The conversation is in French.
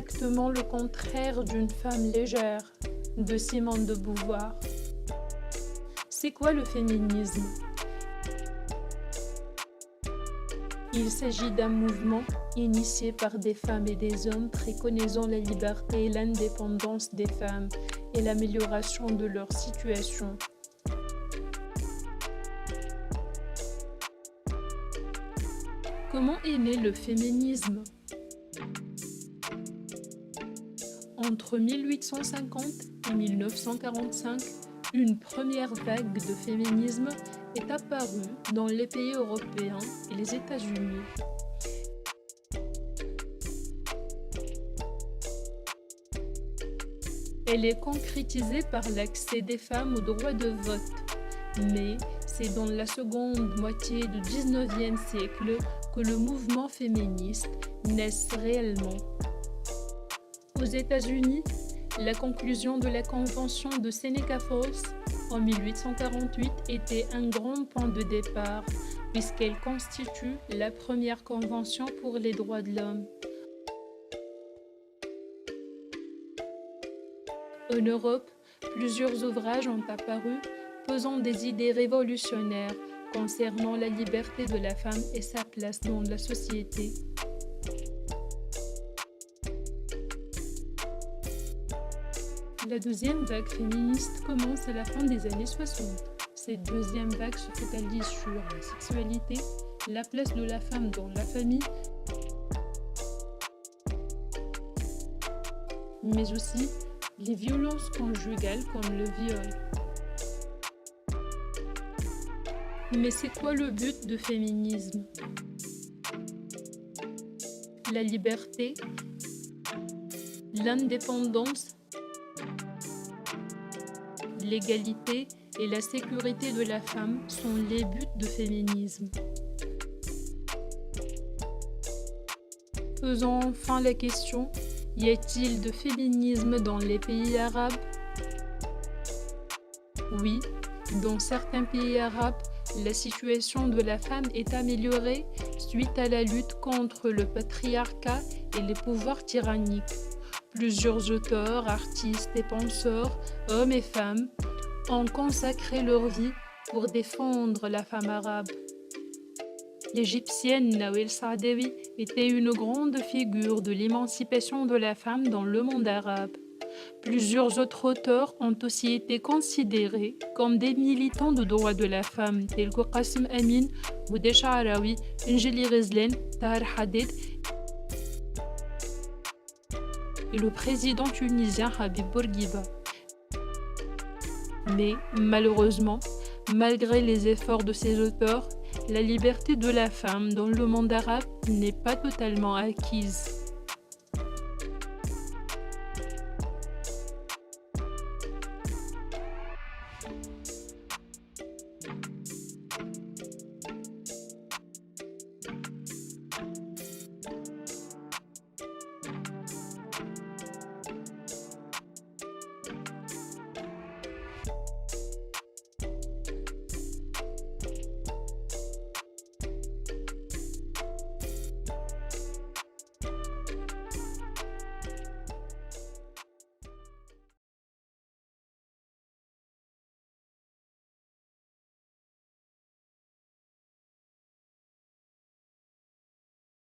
exactement le contraire d'une femme légère, de Simone de Beauvoir. C'est quoi le féminisme? Il s'agit d'un mouvement initié par des femmes et des hommes préconisant la liberté et l'indépendance des femmes et l'amélioration de leur situation. Comment est né le féminisme? Entre 1850 et 1945, une première vague de féminisme est apparue dans les pays européens et les États-Unis. Elle est concrétisée par l'accès des femmes au droit de vote, mais c'est dans la seconde moitié du XIXe siècle que le mouvement féministe naît réellement. Aux États-Unis, la conclusion de la Convention de Seneca Falls en 1848 était un grand point de départ, puisqu'elle constitue la première convention pour les droits de l'homme. En Europe, plusieurs ouvrages ont apparu posant des idées révolutionnaires concernant la liberté de la femme et sa place dans la société. La deuxième vague féministe commence à la fin des années 60. Cette deuxième vague se focalise sur la sexualité, la place de la femme dans la famille, mais aussi les violences conjugales comme le viol. Mais c'est quoi le but du féminisme? La liberté, l'indépendance, l'égalité et la sécurité de la femme sont les buts du féminisme. Faisons enfin la question, y a-t-il de féminisme dans les pays arabes? Oui, dans certains pays arabes, la situation de la femme est améliorée suite à la lutte contre le patriarcat et les pouvoirs tyranniques. Plusieurs auteurs, artistes et penseurs, hommes et femmes, ont consacré leur vie pour défendre la femme arabe. L'égyptienne Nawel Saadawi était une grande figure de l'émancipation de la femme dans le monde arabe. Plusieurs autres auteurs ont aussi été considérés comme des militants de droits de la femme, tels que Qasim Amin, Boudet Sha'arawi, Njeli Ghezlen, Tahar Hadid et le président tunisien Habib Bourguiba. Mais malheureusement, malgré les efforts de ces auteurs, la liberté de la femme dans le monde arabe n'est pas totalement acquise.